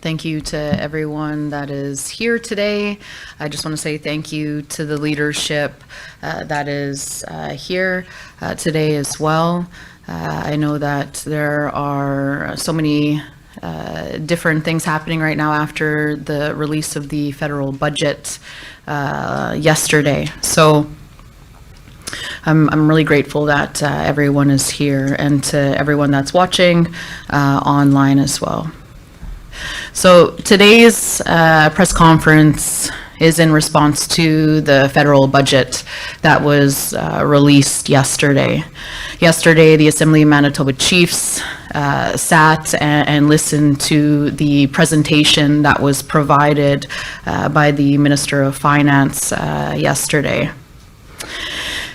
Thank you to everyone that is here today. I just want to say thank you to the leadership that is here today as well. I know that there are so many different things happening right now after the release of the federal budget yesterday. So I'm really grateful that everyone is here, and to everyone that's watching online as well. So today's press conference is in response to the federal budget that was released yesterday. Yesterday, the Assembly of Manitoba Chiefs sat and listened to the presentation that was provided by the Minister of Finance yesterday.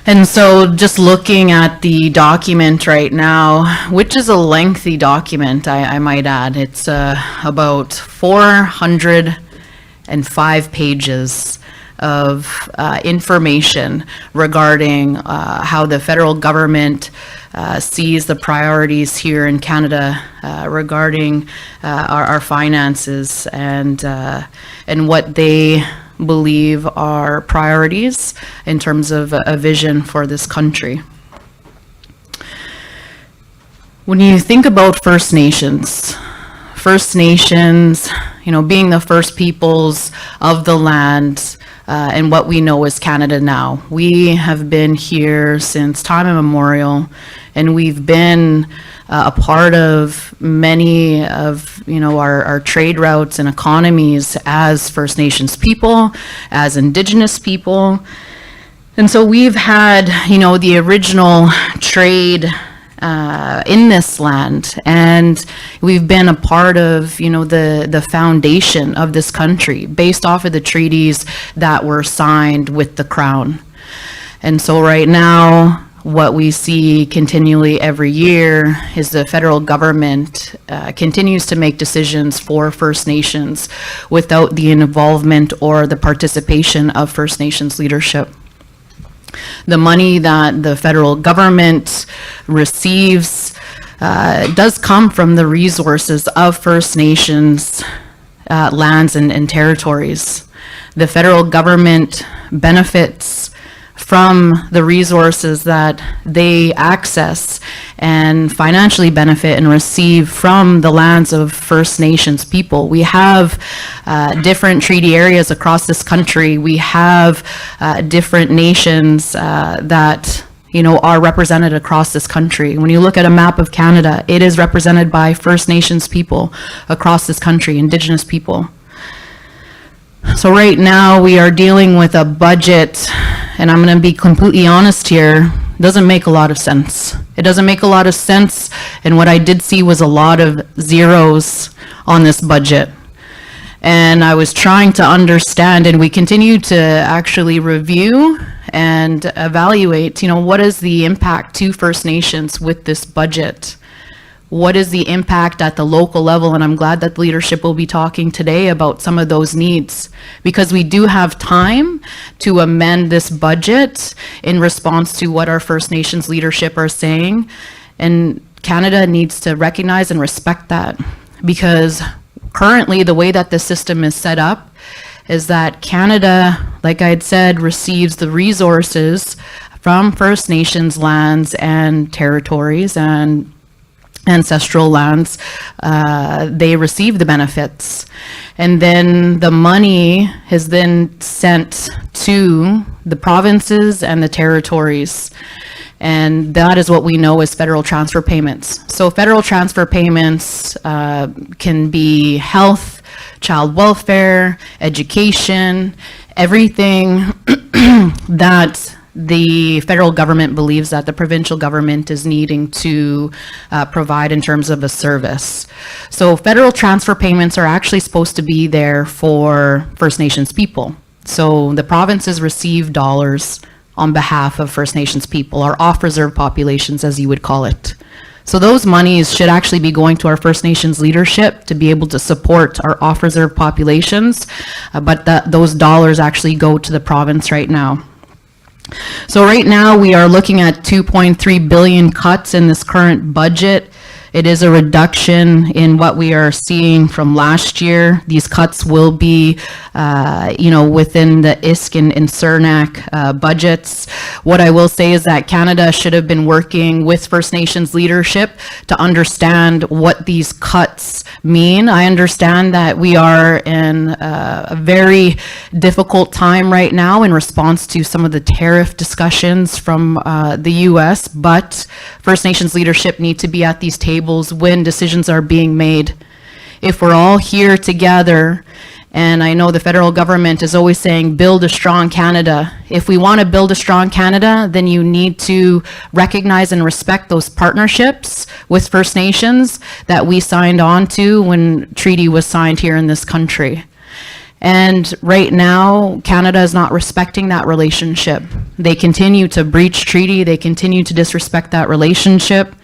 And so just looking at the document right now, which is a lengthy document, I might add, it's about 405 pages of information regarding how the federal government sees the priorities here in Canada regarding our finances and what they believe are priorities in terms of a vision for this country. When you think about First Nations, being the first peoples of the land and what we know as Canada now. We have been here since time immemorial, and we've been a part of many of our trade routes and economies as First Nations people, as Indigenous people. And so we've had the original trade in this land, and we've been a part of the foundation of this country based off of the treaties that were signed with the Crown. And so right now what we see continually every year is the federal government continues to make decisions for First Nations without the involvement or the participation of First Nations leadership. The money that the federal government receives does come from the resources of First Nations lands and territories. The federal government benefits from the resources that they access and financially benefit and receive from the lands of First Nations people. We have different treaty areas across this country. We have different nations that are represented across this country. When you look at a map of Canada, it is represented by First Nations people across this country, Indigenous people. So right now we are dealing with a budget, and I'm going to be completely honest here, doesn't make a lot of sense. It doesn't make a lot of sense, and what I did see was a lot of zeros on this budget. And I was trying to understand, and we continue to actually review and evaluate, what is the impact to First Nations with this budget? What is the impact at the local level? And I'm glad that the leadership will be talking today about some of those needs, because we do have time to amend this budget in response to what our First Nations leadership are saying. And Canada needs to recognize and respect that, because currently the way that the system is set up is that Canada, like I had said, receives the resources from First Nations lands and territories and ancestral lands. They receive the benefits, and then the money is then sent to the provinces and the territories, and that is what we know as federal transfer payments. So federal transfer payments can be health, child welfare, education, everything that the federal government believes that the provincial government is needing to provide in terms of a service. So federal transfer payments are actually supposed to be there for First Nations people. So the provinces receive dollars on behalf of First Nations people, or off-reserve populations, as you would call it. So those monies should actually be going to our First Nations leadership to be able to support our off-reserve populations, but those dollars actually go to the province right now. So right now we are looking at 2.3 billion cuts in this current budget. It is a reduction in what we are seeing from last year. These cuts will be, within the ISK and CERNAC budgets. What I will say is that Canada should have been working with First Nations leadership to understand what these cuts mean. I understand that we are in a very difficult time right now in response to some of the tariff discussions from the U.S., but First Nations leadership need to be at these tables when decisions are being made. If we're all here together, and I know the federal government is always saying, build a strong Canada. If we want to build a strong Canada, then you need to recognize and respect those partnerships with First Nations that we signed on to when treaty was signed here in this country. And right now, Canada is not respecting that relationship. They continue to breach treaty. They continue to disrespect that relationship.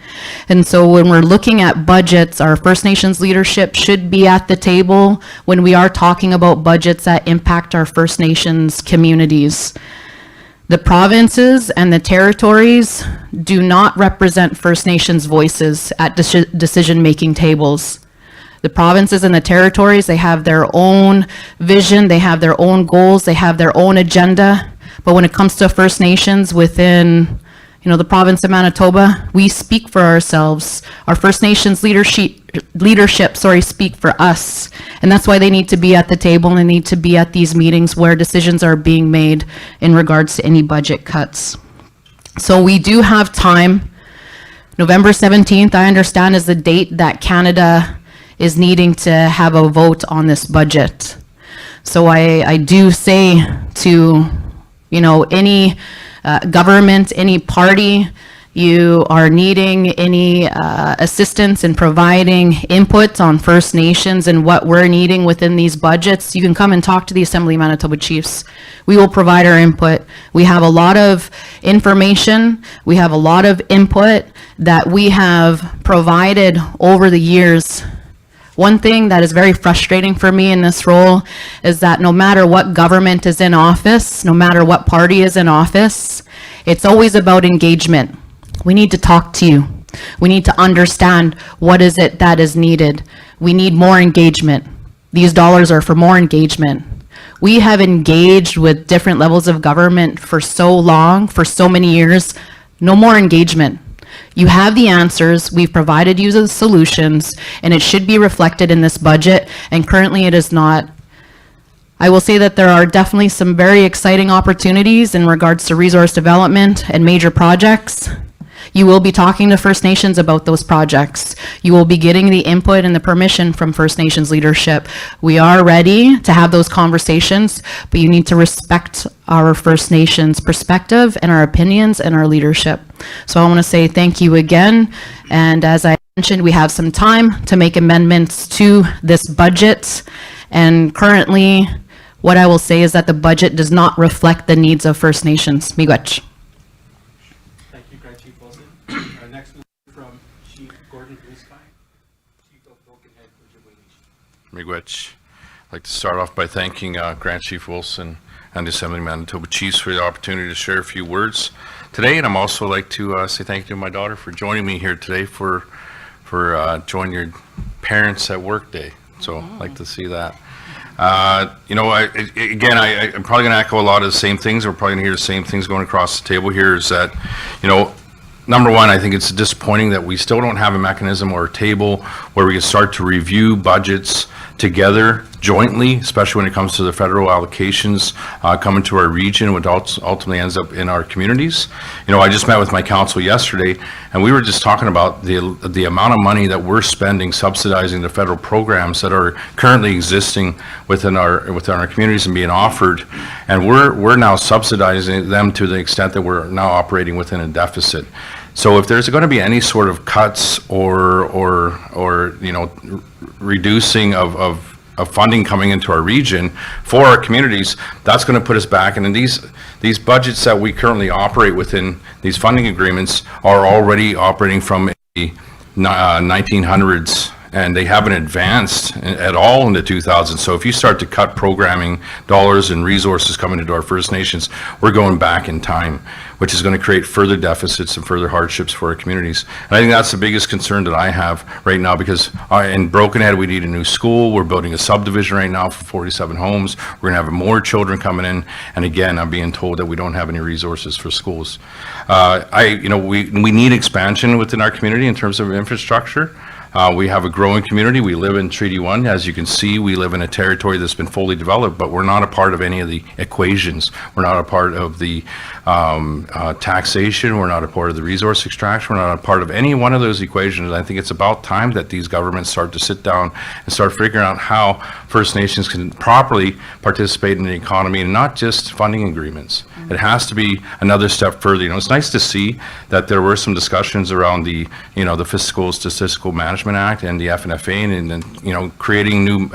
And so when we're looking at budgets, our First Nations leadership should be at the table when we are talking about budgets that impact our First Nations communities. The provinces and the territories do not represent First Nations voices at decision-making tables. The provinces and the territories, they have their own vision, they have their own goals, they have their own agenda. But when it comes to First Nations within, the province of Manitoba, we speak for ourselves. Our First Nations leadership, speak for us. And that's why they need to be at the table and they need to be at these meetings where decisions are being made in regards to any budget cuts. So we do have time. November 17th, I understand, is the date that Canada is needing to have a vote on this budget. So I do say to, any government, any party, you are needing any assistance in providing input on First Nations and what we're needing within these budgets, you can come and talk to the Assembly of Manitoba Chiefs. We will provide our input. We have a lot of information. We have a lot of input that we have provided over the years. One thing that is very frustrating for me in this role is that no matter what government is in office, no matter what party is in office, it's always about engagement. We need to talk to you. We need to understand what is it that is needed. We need more engagement. These dollars are for more engagement. We have engaged with different levels of government for so long, for so many years. No more engagement. You have the answers, we've provided you the solutions, and it should be reflected in this budget, and currently it is not. I will say that there are definitely some very exciting opportunities in regards to resource development and major projects. You will be talking to First Nations about those projects. You will be getting the input and the permission from First Nations leadership. We are ready to have those conversations, but you need to respect our First Nations perspective and our opinions and our leadership. So I want to say thank you again. And as I mentioned, we have some time to make amendments to this budget. And currently, what I will say is that the budget does not reflect the needs of First Nations. Miigwech. Miigwech. I'd like to start off by thanking Grand Chief Wilson and the Assembly of Manitoba Chiefs for the opportunity to share a few words today, and I'm also like to say thank you to my daughter for joining me here today for joining your parents at work day. So I'd like to see that. I'm probably going to echo a lot of the same things. We're probably going to hear the same things going across the table here. Is that, number one, I think it's disappointing that we still don't have a mechanism or a table where we can start to review budgets together jointly, especially when it comes to the federal allocations coming to our region, which ultimately ends up in our communities. I just met with my council yesterday, and we were just talking about the amount of money that we're spending subsidizing the federal programs that are currently existing within our communities and being offered, and we're now subsidizing them to the extent that we're now operating within a deficit. So if there's going to be any sort of cuts or reducing of funding coming into our region for our communities, that's going to put us back. And in these budgets that we currently operate within, these funding agreements are already operating from the 1900s, and they haven't advanced at all in the 2000s. So if you start to cut programming dollars and resources coming into our First Nations, we're going back in time. which is going to create further deficits and further hardships for our communities. And I think that's the biggest concern that I have right now, because in Broken Head, we need a new school. We're building a subdivision right now for 47 homes. We're going to have more children coming in. And again, I'm being told that we don't have any resources for schools. We need expansion within our community in terms of infrastructure. We have a growing community. We live in Treaty 1. As you can see, we live in a territory that's been fully developed, but we're not a part of any of the equations. We're not a part of the taxation. We're not a part of the resource extraction. We're not a part of any one of those equations. I think it's about time that these governments start to sit down and start figuring out how First Nations can properly participate in the economy and not just funding agreements. It has to be another step further. It's nice to see that there were some discussions around the Fiscal Statistical Management Act and the FNFA, and then, creating new,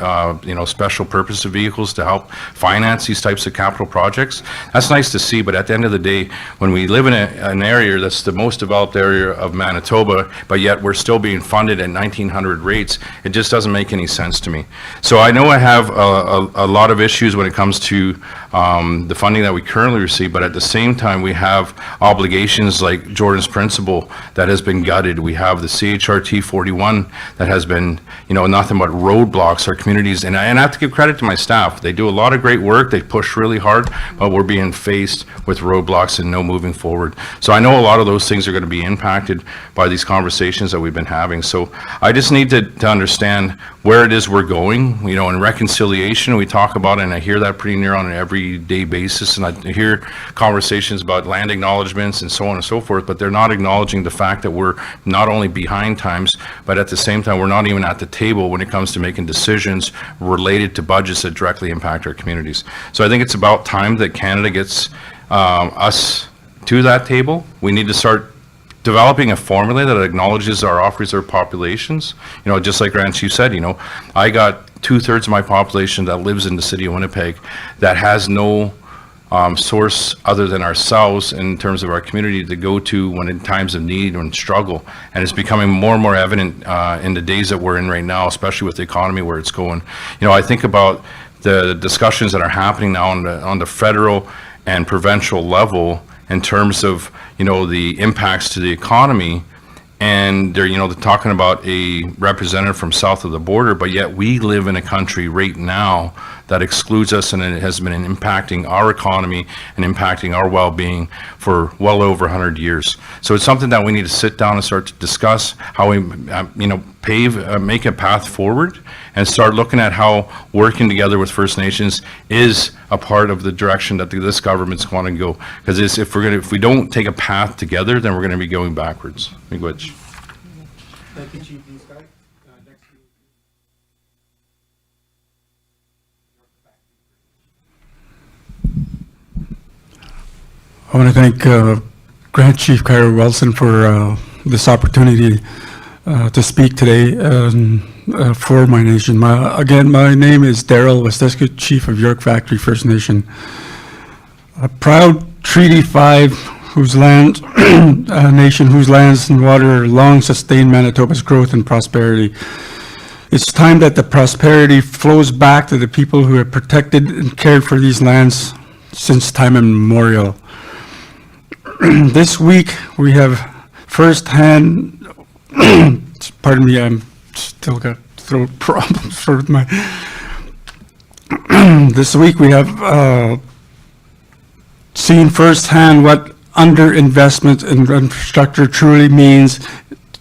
special purpose vehicles to help finance these types of capital projects. That's nice to see, but at the end of the day, when we live in an area that's the most developed area of Manitoba, but yet we're still being funded at 1900 rates, it just doesn't make any sense to me. So I know I have a lot of issues when it comes to the funding that we currently receive, but at the same time, we have obligations like Jordan's Principle that has been gutted. We have the CHRT 41 that has been, nothing but roadblocks our communities. And I have to give credit to my staff. They do a lot of great work. They push really hard, but we're being faced with roadblocks and no moving forward. So I know a lot of those things are going to be impacted by these conversations that we've been having. So I just need to understand where it is we're going. In reconciliation, we talk about it, and I hear that pretty near on an everyday basis, and I hear conversations about land acknowledgements and so on and so forth, but they're not acknowledging the fact that we're not only behind times, but at the same time, we're not even at the table when it comes to making decisions related to budgets that directly impact our communities. So I think it's about time that Canada gets us to that table. We need to start developing a formula that acknowledges our officer populations. Just like Grand Chief said, I got 2/3 of my population that lives in the city of Winnipeg that has no source other than ourselves in terms of our community to go to when in times of need and struggle. And it's becoming more and more evident in the days that we're in right now, especially with the economy where it's going. I think about the discussions that are happening now on the federal and provincial level in terms of, the impacts to the economy. And they're talking about a representative from south of the border, but yet we live in a country right now that excludes us, and it has been impacting our economy and impacting our well-being for well over 100 years. So it's something that we need to sit down and start to discuss how we, make a path forward and start looking at how working together with First Nations is a part of the direction that this government's going to go. Because if we don't take a path together, then we're going to be going backwards. Which. Thank you, Chief Eastside. Next. I want to thank Grand Chief Kyra Wilson for this opportunity to speak today for my nation. My name is Daryl Westescu, Chief of York Factory First Nation. A proud Treaty 5 whose land, nation whose lands and water long sustained Manitoba's growth and prosperity. It's time that the prosperity flows back to the people who have protected and cared for these lands since time immemorial. This week we have firsthand, pardon me, I'm still got throat problems for my, this week we have seen firsthand what underinvestment in infrastructure truly means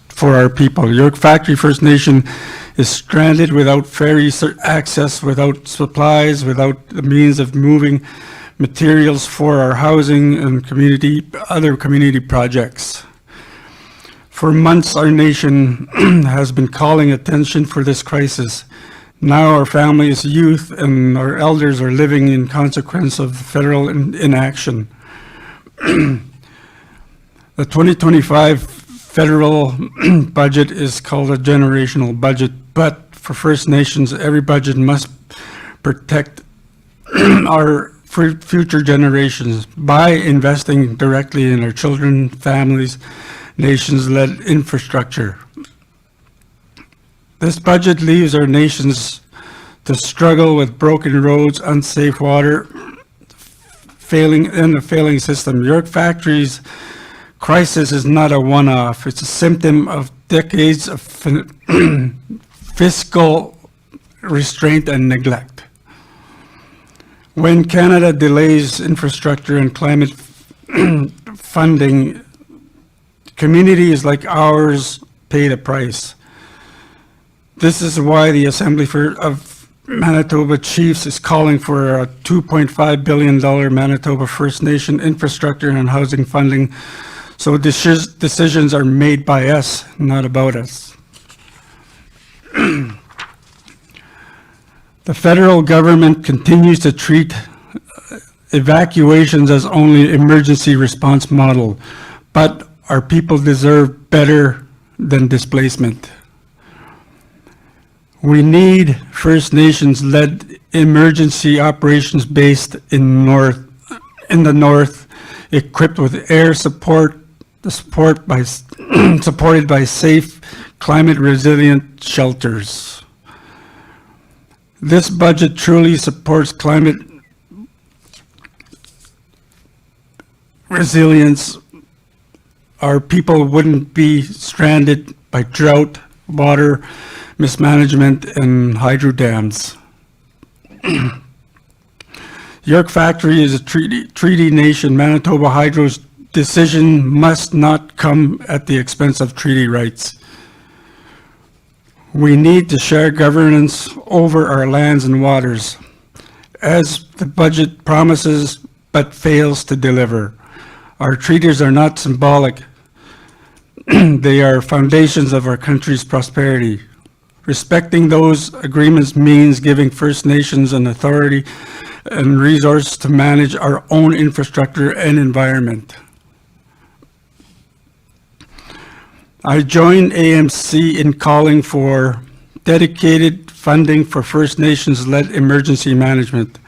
for our people. York Factory First Nation is stranded without ferry access, without supplies, without the means of moving materials for our housing and other community projects. For months, our nation has been calling attention for this crisis. Now our families, youth, and our elders are living in consequence of federal inaction. The 2025 federal budget is called a generational budget, but for First Nations, every budget must protect our future generations by investing directly in our children, families, nations-led infrastructure. This budget leaves our nations to struggle with broken roads, unsafe water, failing system. York Factory's crisis is not a one-off. It's a symptom of decades of fiscal restraint and neglect. When Canada delays infrastructure and climate funding, communities like ours pay the price. This is why the Assembly of Manitoba Chiefs is calling for a $2.5 billion Manitoba First Nation infrastructure and housing funding, so decisions are made by us, not about us. The federal government continues to treat evacuations as only emergency response model, but our people deserve better than displacement. We need First Nations-led emergency operations based in the north, equipped with air support, supported by safe, climate-resilient shelters. This budget truly supports climate resilience. Our people wouldn't be stranded by drought, water mismanagement, and hydro dams. York Factory is a treaty nation. Manitoba Hydro's decision must not come at the expense of treaty rights. We need to share governance over our lands and waters, as the budget promises but fails to deliver. Our treaties are not symbolic. They are foundations of our country's prosperity. Respecting those agreements means giving First Nations an authority and resource to manage our own infrastructure and environment. I join AMC in calling for dedicated funding for First Nations-led emergency management,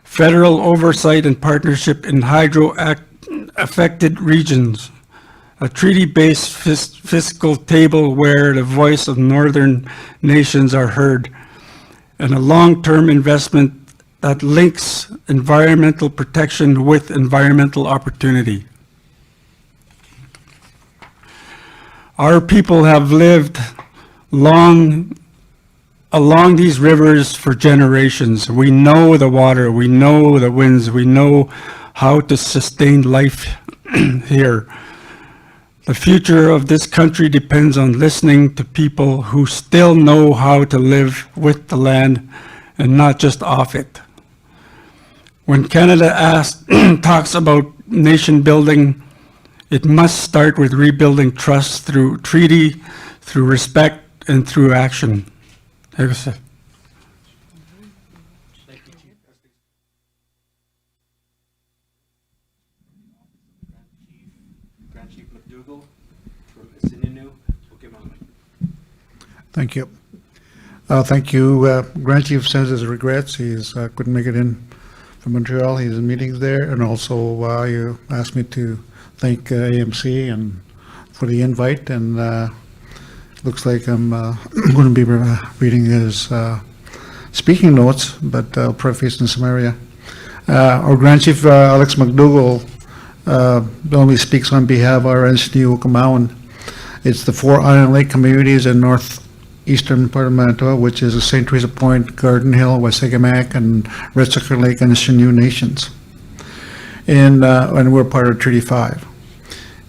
federal oversight and partnership in hydro-affected regions, a treaty-based fiscal table where the voice of northern nations are heard, and a long-term investment that links environmental protection with environmental opportunity. Our people have lived along these rivers for generations. We know the water, we know the winds, we know how to sustain life here. The future of this country depends on listening to people who still know how to live with the land and not just off it. When Canada talks about nation building, it must start with rebuilding trust through treaty, through respect, and through action. Thank you. Thank you. Grand Chief sends his regrets. He's couldn't make it in from Montreal. He's in meetings there, and also you asked me to thank AMC and for the invite. And looks like I'm going to be reading his speaking notes, but I'll preface in some area. Our Grand Chief Alex McDougall only speaks on behalf of our NCU Okamawan. It's the 4 Island Lake communities in northeastern part of Manitoba, which is St. Teresa Point, Garden Hill, Wasagamak, and Red Sucker Lake and the Chinook Nations. And we're part of Treaty 5.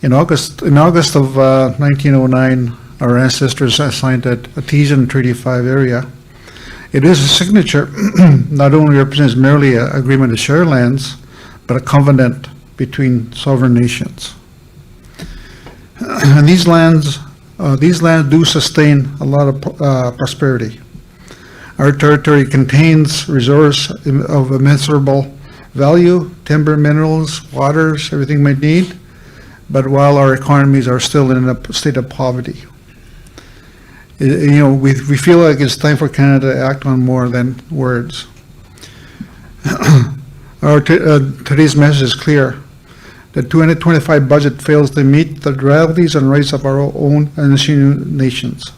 In August of 1909, our ancestors signed a Artesian Treaty 5 area. It is a signature, not only represents merely an agreement to share lands, but a covenant between sovereign nations. And these lands do sustain a lot of prosperity. Our territory contains resource of immeasurable value, timber, minerals, waters, everything we need, but while our economies are still in a state of poverty. We feel like it's time for Canada to act on more than words. Today's message is clear. The 2025 budget fails to meet the realities and rights of our own and nations.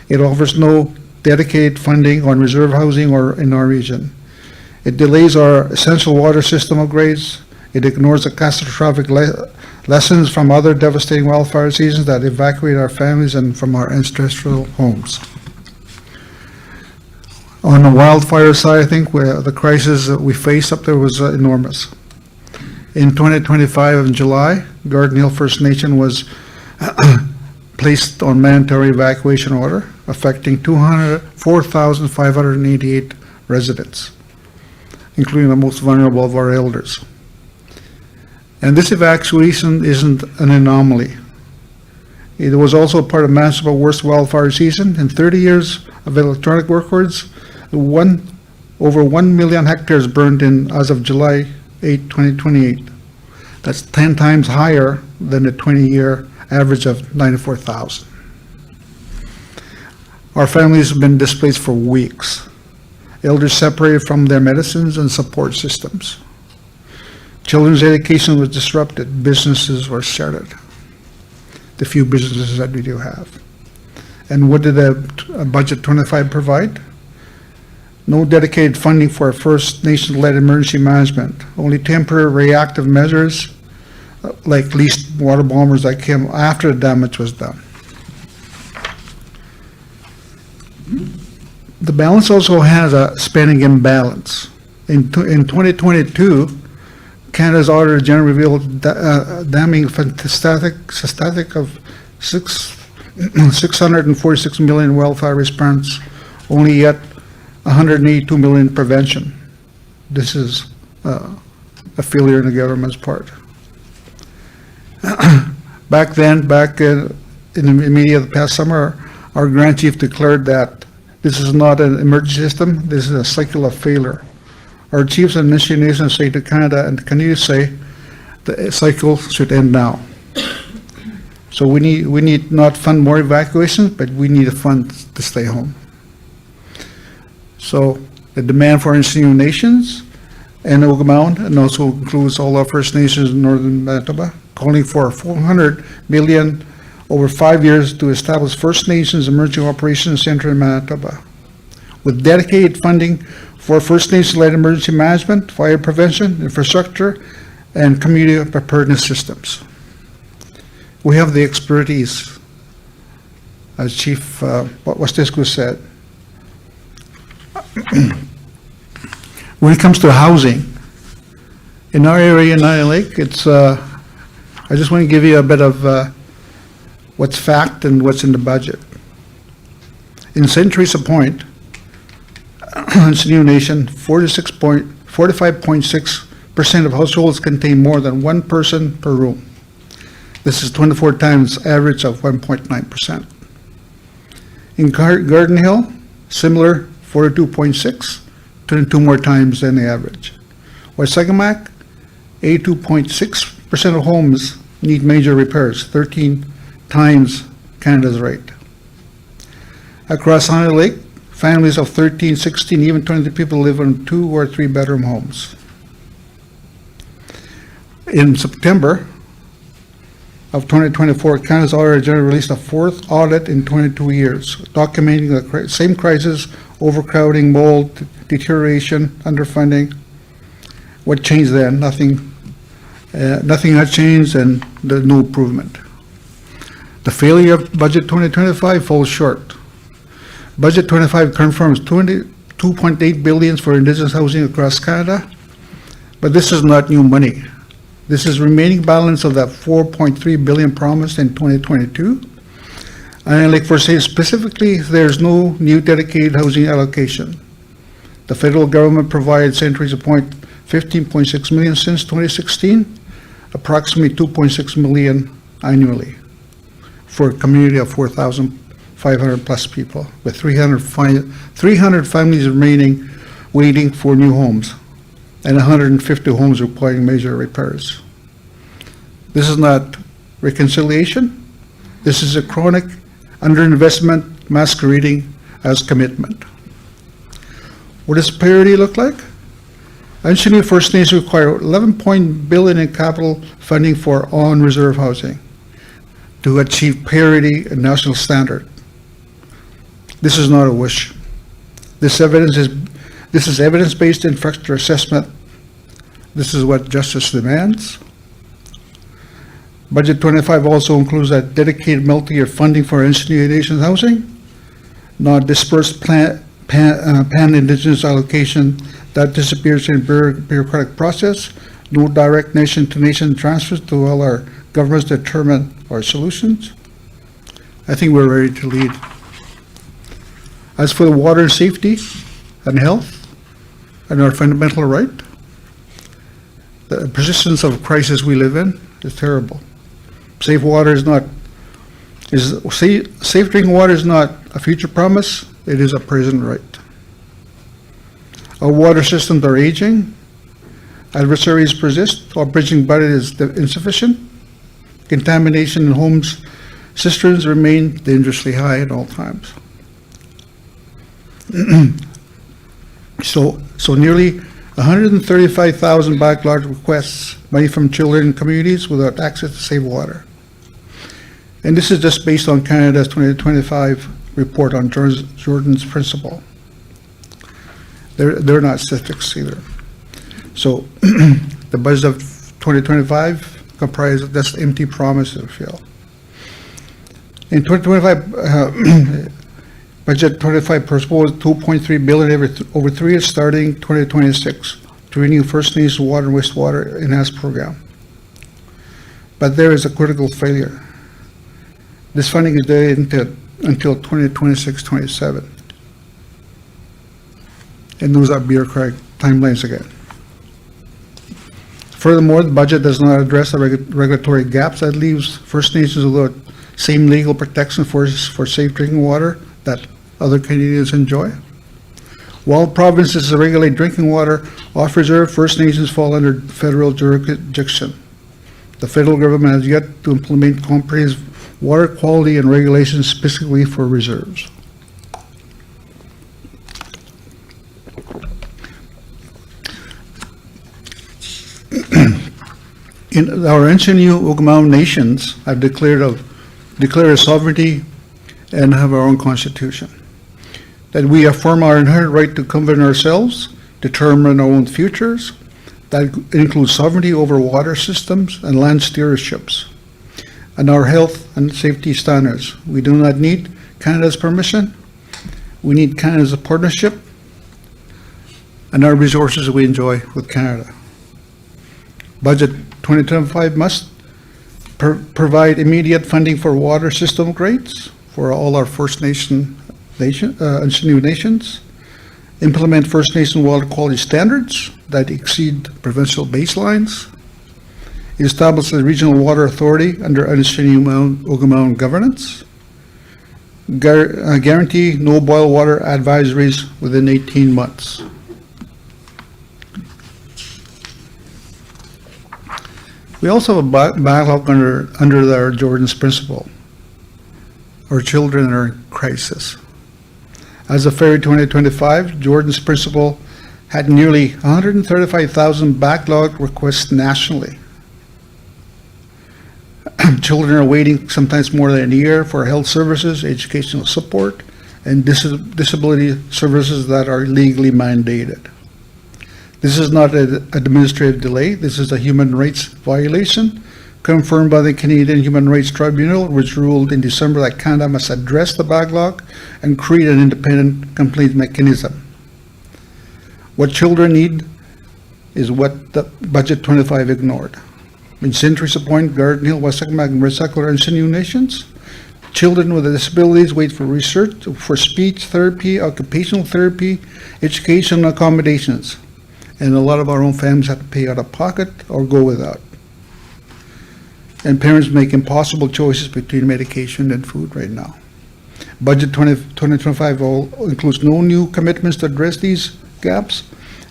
It offers no dedicated funding on reserve housing or in our region. It delays our essential water system upgrades. It ignores the catastrophic lessons from other devastating wildfire seasons that evacuate our families and from our ancestral homes. On the wildfire side, I think the crisis that we faced up there was enormous. In 2025 in July, Garden Hill First Nation was placed on mandatory evacuation order, affecting 4,588 residents, including the most vulnerable of our elders. And this evacuation isn't an anomaly. It was also part of Manitoba's worst wildfire season. In 30 years of electronic records, over 1 million hectares burned in as of July 8, 2028. That's 10 times higher than the 20-year average of 94,000. Our families have been displaced for weeks. Elders separated from their medicines and support systems. Children's education was disrupted. Businesses were shuttered. The few businesses that we do have. And what did Budget 25 provide? No dedicated funding for First Nation-led emergency management. Only temporary reactive measures like leased water bombers that came after the damage was done. The balance also has a spending imbalance. In 2022, Canada's Auditor General revealed damning statistic of 646 million wildfire response, only yet 182 million prevention. This is a failure in the government's part. Back in the media the past summer, our Grand Chief declared that this is not an emergency system, this is a cycle of failure. Our chiefs and Mission Nations say to Canada and Canada say the cycle should end now. So we need not fund more evacuations, but we need a fund to stay home. So the demand for Indigenous nations and Ogamound, and also includes all our First Nations in Northern Manitoba, calling for $400 million over 5 years to establish First Nations Emergency Operations Center in Manitoba, with dedicated funding for First Nations-led emergency management, fire prevention, infrastructure, and community preparedness systems. We have the expertise, as Chief Wastescu said. When it comes to housing, in our area in Island Lake, it's I just want to give you a bit of what's fact and what's in the budget. In St. Teresa Point, it's a new nation, 45.6% of households contain more than one person per room. This is 24 times average of 1.9%. In Garden Hill, similar, 42.6, 22 more times than the average. Waisagamak, 82.6% of homes need major repairs, 13 times Canada's rate. Across Honey Lake, families of 13, 16, even 20 people live in 2 or 3 bedroom homes. In September of 2024, Canada's Auditor General released a 4th audit in 22 years, documenting the same crisis: overcrowding, mold, deterioration, underfunding. What changed then? Nothing. Nothing had changed, and there's no improvement. The failure of Budget 2025 falls short. Budget 25 confirms $22.8 billion for Indigenous housing across Canada, but this is not new money. This is remaining balance of that $4.3 billion promised in 2022. And like for saying specifically, there's no new dedicated housing allocation. The federal government provided St. Teresa Point $15.6 million since 2016, approximately $2.6 million annually, for a community of 4,500 plus people, with 300 families remaining waiting for new homes, and 150 homes requiring major repairs. This is not reconciliation. This is a chronic underinvestment masquerading as commitment. What does parity look like? Anishinaabe First Nations require $11 billion in capital funding for on-reserve housing to achieve parity and national standard. This is not a wish. This This is evidence-based infrastructure assessment. This is what justice demands. Budget 25 also includes a dedicated multi-year funding for Anishinaabe Nations housing, not dispersed pan-indigenous allocation that disappears in bureaucratic process, no direct nation-to-nation transfers to all our governments determine our solutions. I think we're ready to lead. As for the water safety and health and our fundamental right, the persistence of crisis we live in is terrible. Safe drinking water is not a future promise, it is a present right. Our water systems are aging, adversaries persist, our bridging budget is insufficient, contamination in homes, cisterns remain dangerously high at all times. So nearly 135,000 backlog requests, money from children and communities without access to safe water. And this is just based on Canada's 2025 report on Jordan's principle. They're not statistics either. So the budget of 2025 comprises just empty promises, if you will. In 2025, budget 25 proposed $2.3 billion over 3 years starting 2026 to renew First Nations water and wastewater enhanced program. But there is a critical failure. This funding is delayed until 2026-27. And those are bureaucratic timelines again. Furthermore, the budget does not address the regulatory gaps that leaves First Nations without same legal protection for safe drinking water that other Canadians enjoy. While provinces regulate drinking water off reserve, First Nations fall under federal jurisdiction. The federal government has yet to implement comprehensive water quality and regulations specifically for reserves. In our Anishinaabe nations have declared a sovereignty and have our own constitution. That we affirm our inherent right to govern ourselves, determine our own futures. That includes sovereignty over water systems and land steerships, and our health and safety standards. We do not need Canada's permission. We need Canada's partnership and our resources we enjoy with Canada. Budget 2025 must provide immediate funding for water system upgrades for all our First Anishinaabe nations, implement First Nation water quality standards that exceed provincial baselines, establish a regional water authority under Anishinaabe governance, guarantee no boil water advisories within 18 months. We also have a backlog under our Jordan's principle. Our children are in crisis. As of February 2025, Jordan's principle had nearly 135,000 backlog requests nationally. Children are waiting sometimes more than a year for health services, educational support, and disability services that are legally mandated. This is not an administrative delay. This is a human rights violation confirmed by the Canadian Human Rights Tribunal, which ruled in December that Canada must address the backlog and create an independent complaint mechanism. What children need is what the Budget 25 ignored. In St. Teresa Point, Garden Hill, Westacamac, and Recycler and Sinew nations, children with disabilities wait for research, for speech therapy, occupational therapy, education, and accommodations. And a lot of our own families have to pay out of pocket or go without. And parents make impossible choices between medication and food right now. Budget 2025 includes no new commitments to address these gaps.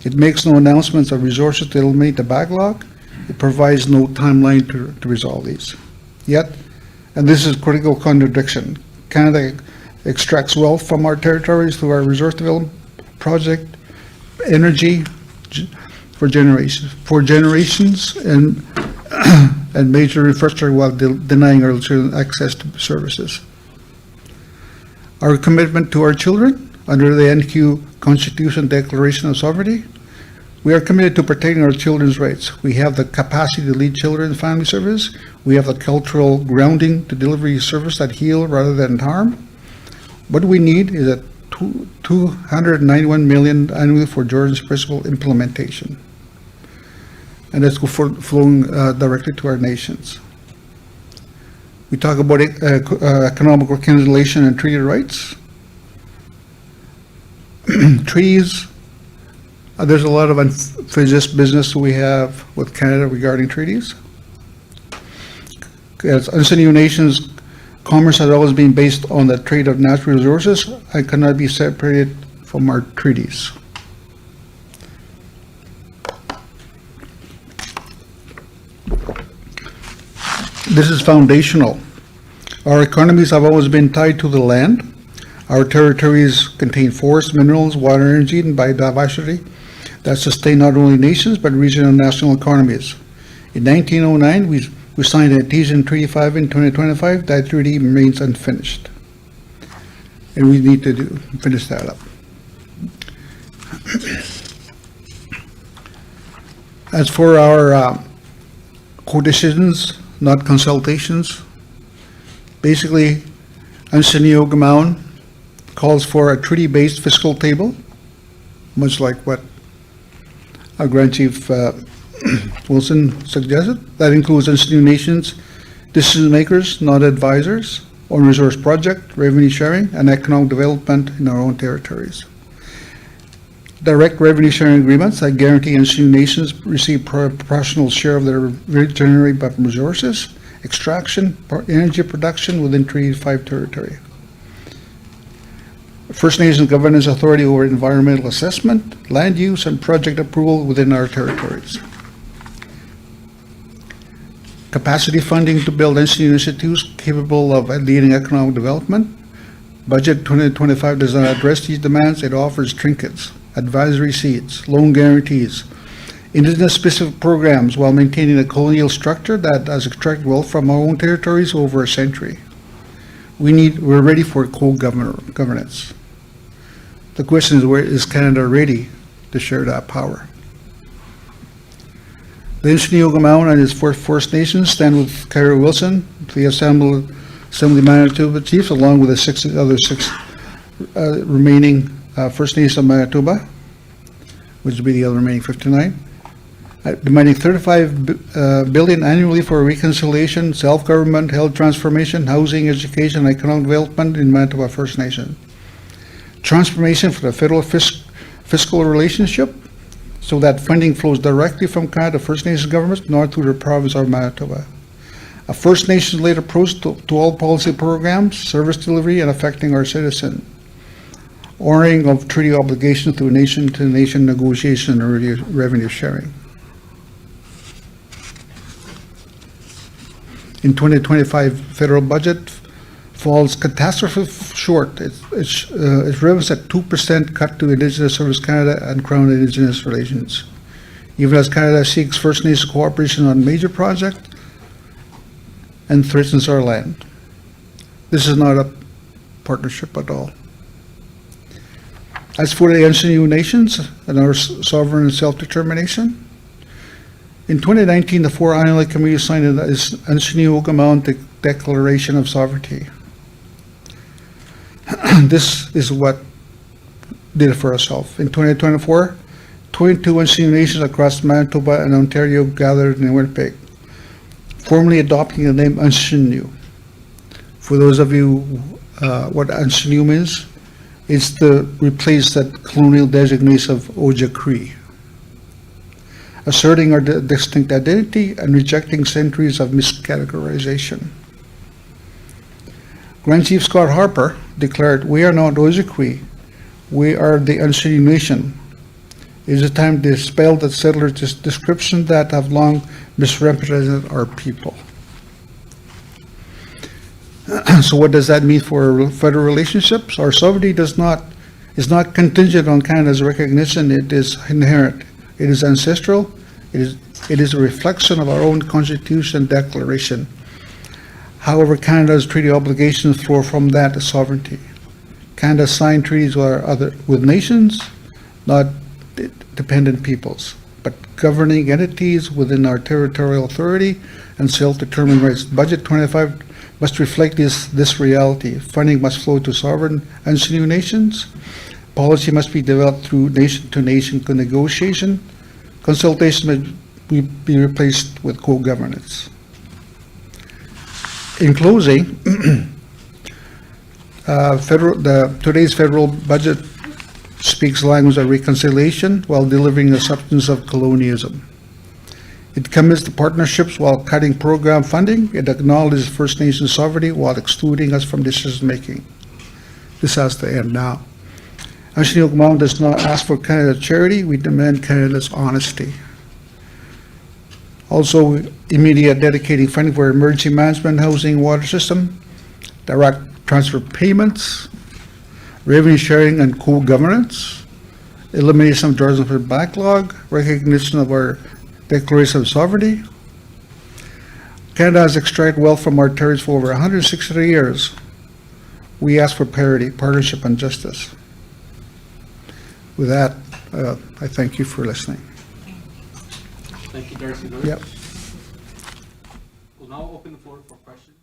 It makes no announcements of resources to eliminate the backlog. It provides no timeline to resolve these. Yet, and this is critical contradiction, Canada extracts wealth from our territories through our resource development project, energy for generations and and major infrastructure while denying our children access to services. Our commitment to our children Under the NQ Constitution Declaration of Sovereignty, we are committed to protecting our children's rights. We have the capacity to lead children and family service. We have the cultural grounding to deliver service that heal rather than harm. What we need is a $291 million annually for Jordan's principle implementation. And that's flowing directly to our nations. We talk about economic reconciliation and treaty rights. Treaties, there's a lot of unfinished business we have with Canada regarding treaties. As unstable nations, commerce has always been based on the trade of natural resources and cannot be separated from our treaties. This is foundational. Our economies have always been tied to the land. Our territories contain forests, minerals, water, energy, and biodiversity that sustain not only nations but regional and national economies. In 1909, we signed the Artesian Treaty 5 in 2025. That treaty remains unfinished. And we need to finish that up. As for our co-decisions, not consultations, basically, Ansanio calls for a treaty-based fiscal table, much like what our Grand Chief Wilson suggested. That includes Ansanio nations, decision makers, not advisors, on resource project, revenue sharing, and economic development in our own territories. Direct revenue sharing agreements that guarantee Ansanio nations receive proportional share of their generated by resources, extraction, energy production within Treaty 5 territory. First Nations governance authority over environmental assessment, land use, and project approval within our territories. Capacity funding to build Ansanio institutes capable of leading economic development. Budget 2025 does not address these demands. It offers trinkets, advisory seats, loan guarantees, Indigenous-specific programs while maintaining a colonial structure that has extracted wealth from our own territories over a century. We're ready for co-governance. The question is, where is Canada ready to share that power? The Anishinaabe and its First Nations stand with Kyra Wilson, the Assembly of Manitoba Chiefs, along with the other six remaining First Nations of Manitoba, which would be the other remaining 59, demanding $35 billion annually for reconciliation, self-government, health transformation, housing, education, and economic development in Manitoba First Nation. Transformation for the federal fiscal relationship so that funding flows directly from Canada First Nations governments north through the province of Manitoba. A First Nations-led approach to all policy programs, service delivery, and affecting our citizens. Honoring of treaty obligations through nation-to-nation negotiation and revenue sharing. In 2025 federal budget falls catastrophically short. It revenues at 2% cut to Indigenous Service Canada and Crown Indigenous relations. Even as Canada seeks First Nations cooperation on major projects and threatens our land. This is not a partnership at all. As for the Ansanio nations and our sovereign self-determination, in 2019, the four Island communities signed the Ansanio Declaration of Sovereignty. This is what did it for ourselves. In 2024, 22 Ansanio nations across Manitoba and Ontario gathered in Winnipeg, formally adopting the name Ansanio. For those of you what Ansanio means, it's to replace that colonial designation of Oja Cree, asserting our distinct identity and rejecting centuries of miscategorization. Grand Chief Scott Harper declared, "We are not Oja Cree, we are the Ansanio Nation. It is a time to dispel the settlers' description that have long misrepresented our people." So what does that mean for federal relationships? Our sovereignty is not contingent on Canada's recognition. It is inherent. It is ancestral. It is a reflection of our own Constitution declaration. However, Canada's treaty obligations flow from that sovereignty. Canada signed treaties with nations, not dependent peoples, but governing entities within our territorial authority and self-determined rights. Budget 25 must reflect this reality. Funding must flow to sovereign and new nations. Policy must be developed through nation-to-nation negotiation. Consultation must be replaced with co-governance. In closing, today's federal budget speaks language of reconciliation while delivering the substance of colonialism. It commits to partnerships while cutting program funding. It acknowledges First Nation sovereignty while excluding us from decision-making. This has to end now. National Mom does not ask for Canada's charity. We demand Canada's honesty. Also, immediate dedicating funding for emergency management, housing, water system, direct transfer payments, revenue sharing and co-governance, elimination of jars of backlog, recognition of our Declaration of Sovereignty. Canada has extracted wealth from our territories for over 160 years. We ask for parity, partnership, and justice. With that, I thank you for listening. Thank you, Darcy. Yep. We'll now open the floor for questions.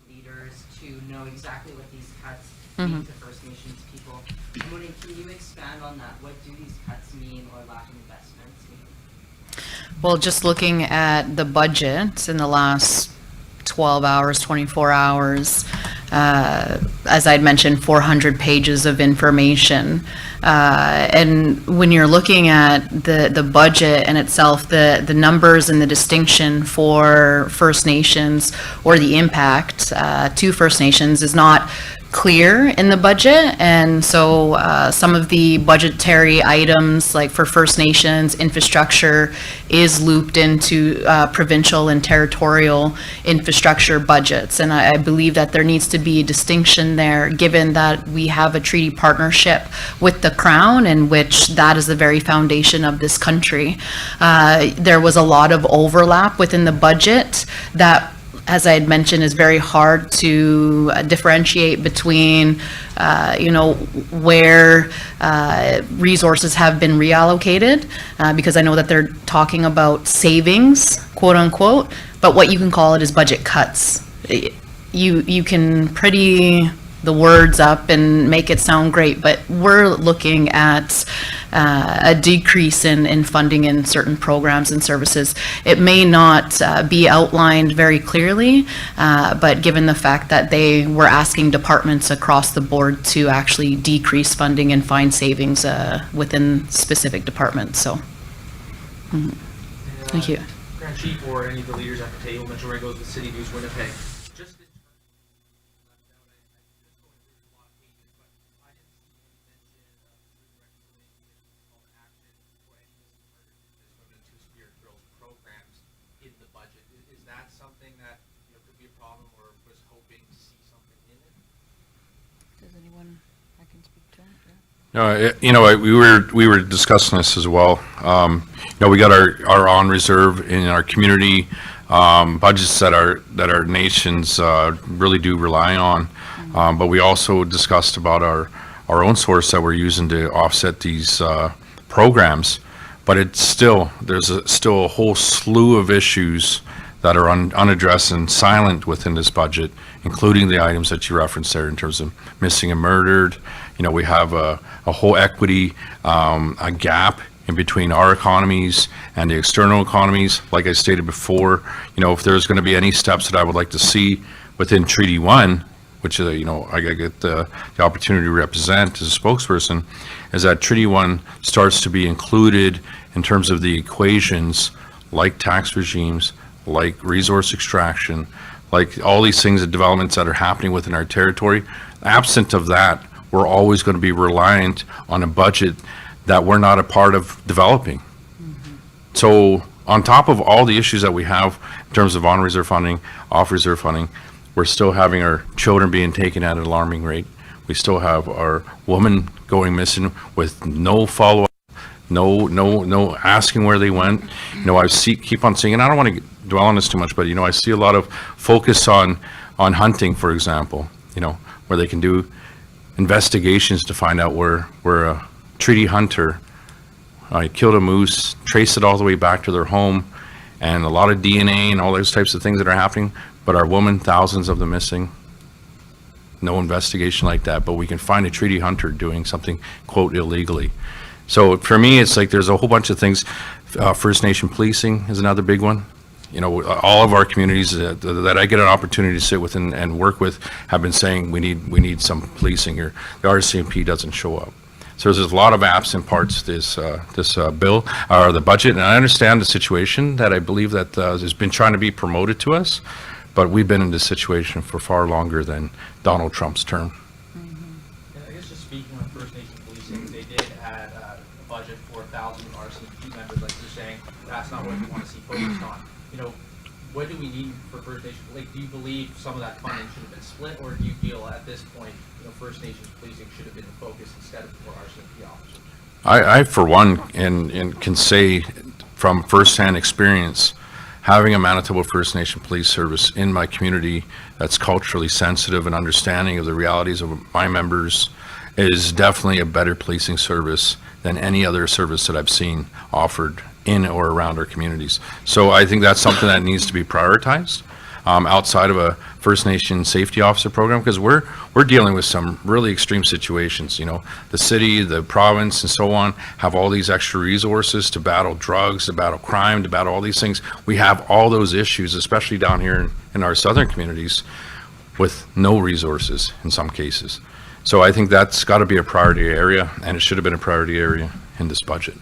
Leaders to know exactly what these cuts mean to First Nations people. I'm wondering, can you expand on that? What do these cuts mean or lack of investments mean? Well, just looking at the budget in the last 12 hours, 24 hours, as I'd mentioned, 400 pages of information. And when you're looking at the budget in itself, the numbers and the distinction for First Nations or the impact to First Nations is not clear in the budget, and so some of the budgetary items, like for First Nations, infrastructure is looped into provincial and territorial infrastructure budgets, and I believe that there needs to be a distinction there, given that we have a treaty partnership with the Crown, in which that is the very foundation of this country. There was a lot of overlap within the budget that, as I had mentioned, is very hard to differentiate between, where resources have been reallocated, because I know that they're talking about savings, quote unquote, but what you can call it is budget cuts. You can pretty the words up and make it sound great, but we're looking at a decrease in funding in certain programs and services. It may not be outlined very clearly, but given the fact that they were asking departments across the board to actually decrease funding and find savings within specific departments, so. Thank you. Grand Chief or any of the leaders at the table, Metro Red goes with City News Winnipeg. Just in terms of left out, I just going through a lot of pages, but I didn't see any mention of the reconciliation call to action for any missing murdered Indigenous women and Two-Spirit Girls programs in the budget. Is that something that could be a problem, or was hoping to see something in it? Does anyone, I can speak to it? No, we were discussing this as well. We got our on reserve in our community budgets that our nations really do rely on, but we also discussed about our own source that we're using to offset these programs. But it's still there's still a whole slew of issues that are unaddressed and silent within this budget, including the items that you referenced there in terms of missing and murdered. We have a whole equity, a gap in between our economies and the external economies. Like I stated before, if there's going to be any steps that I would like to see within Treaty 1, which is, I get the opportunity to represent as a spokesperson, is that Treaty 1 starts to be included in terms of the equations like tax regimes, like resource extraction, like all these things and developments that are happening within our territory. Absent of that, we're always going to be reliant on a budget that we're not a part of developing. So on top of all the issues that we have in terms of on-reserve funding, off-reserve funding, we're still having our children being taken at an alarming rate. We still have our woman going missing with no follow-up, no asking where they went. You know, keep on seeing, and I don't want to dwell on this too much, but, you know, I see a lot of focus on hunting, for example, you know, where they can do investigations to find out where a treaty hunter killed a moose, trace it all the way back to their home, and a lot of DNA and all those types of things that are happening. But our women, thousands of them missing, no investigation like that. But we can find a treaty hunter doing something, quote, illegally. So for me, it's like there's a whole bunch of things. First Nation policing is another big one. You know, all of our communities that I get an opportunity to sit with and work with have been saying we need some policing here. The RCMP doesn't show up. So there's a lot of absent parts to this bill, or the budget, and I understand the situation that I believe that has been trying to be promoted to us, but we've been in this situation for far longer than Donald Trump's term. And I guess just speaking on First Nation policing, they did add a budget for 1,000 RCMP members, like you're saying. That's not what we want to see focused on. You know, what do we need for First Nation? Like, do you believe some of that funding should have been split, or do you feel at this point, you know, First Nations policing should have been the focus instead of more RCMP officers? I for one, and can say from firsthand experience, having a Manitoba First Nation police service in my community that's culturally sensitive and understanding of the realities of my members is definitely a better policing service than any other service that I've seen offered in or around our communities. So I think that's something that needs to be prioritized outside of a First Nation safety officer program, because we're dealing with some really extreme situations. You know, the city, the province, and so on have all these extra resources to battle drugs, to battle crime, to battle all these things. We have all those issues, especially down here in our southern communities, with no resources in some cases. So I think that's got to be a priority area, and it should have been a priority area in this budget.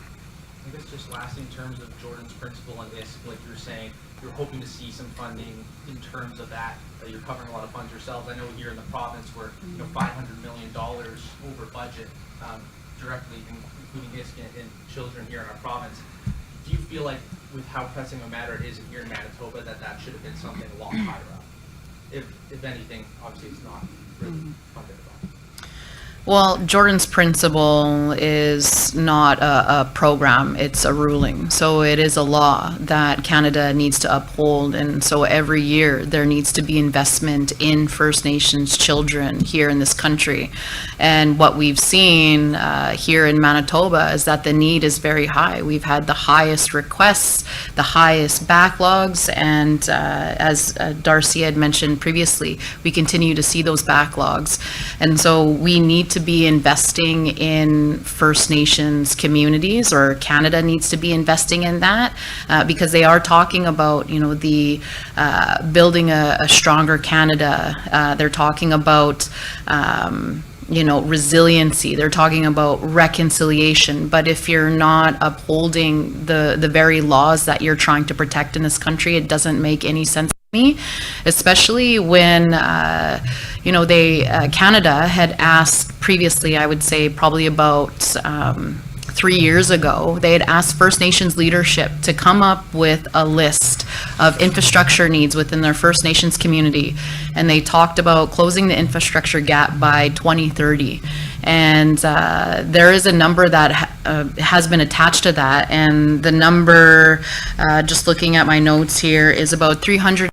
I guess just lastly, in terms of Jordan's principle on this, like you're saying, you're hoping to see some funding in terms of that. You're covering a lot of funds yourselves. I know here in the province we're $500 million over budget, directly including ISK and children here in our province. Do you feel like with how pressing a matter it is here in Manitoba that should have been something a lot higher up? If anything, obviously it's not really funded at all. Well, Jordan's principle is not a program, it's a ruling. So it is a law that Canada needs to uphold. And so every year there needs to be investment in First Nations children here in this country. And what we've seen here in Manitoba is that the need is very high. We've had the highest requests, the highest backlogs, and as Darcy had mentioned previously, we continue to see those backlogs. And so we need to be investing in First Nations communities, or Canada needs to be investing in that, because they are talking about, you know, the building a stronger Canada. They're talking about you know, resiliency. They're talking about reconciliation. But if you're not upholding the very laws that you're trying to protect in this country, it doesn't make any sense to me, especially when, you know, Canada had asked previously, I would say probably about 3 years ago, they had asked First Nations leadership to come up with a list of infrastructure needs within their First Nations community. And they talked about closing the infrastructure gap by 2030. And there is a number that has been attached to that. And the number, just looking at my notes here, is about $350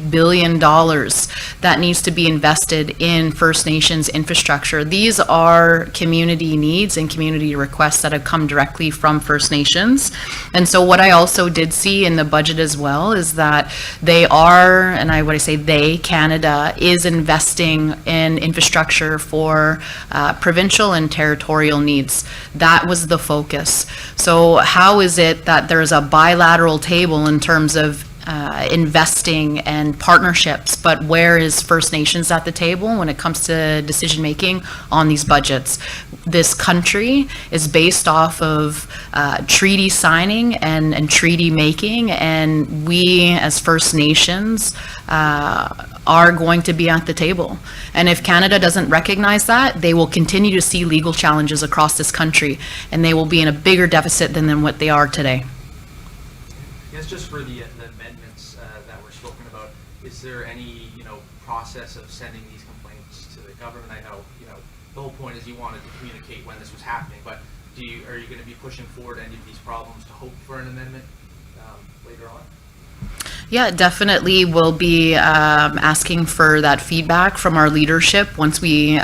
billion that needs to be invested in First Nations infrastructure. These are community needs and community requests that have come directly from First Nations. And so what I also did see in the budget as well is that they are, and when I say they, Canada is investing in infrastructure for provincial and territorial needs. That was the focus. So how is it that there's a bilateral table in terms of investing and partnerships, but where is First Nations at the table when it comes to decision making on these budgets? This country is based off of treaty signing and treaty making, and we as First Nations are going to be at the table. And if Canada doesn't recognize that, they will continue to see legal challenges across this country, and they will be in a bigger deficit than what they are today. I guess just for the amendments that were spoken about, is there any, you know, process of sending these complaints to the government? I know, you know, the whole point is you wanted to communicate when this was happening, but are you going to be pushing forward any of these problems to hope for an amendment later on? Yeah, definitely we'll be asking for that feedback from our leadership once we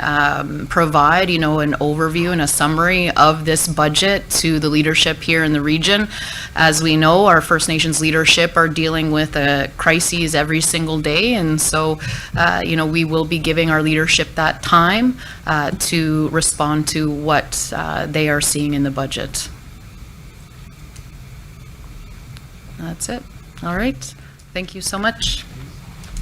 provide, an overview and a summary of this budget to the leadership here in the region. As we know, our First Nations leadership are dealing with crises every single day, and so, we will be giving our leadership that time to respond to what they are seeing in the budget. That's it. All right. Thank you so much.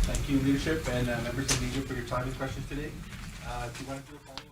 Thank you, leadership and members of leadership for your time and questions today. Do you want to do a following?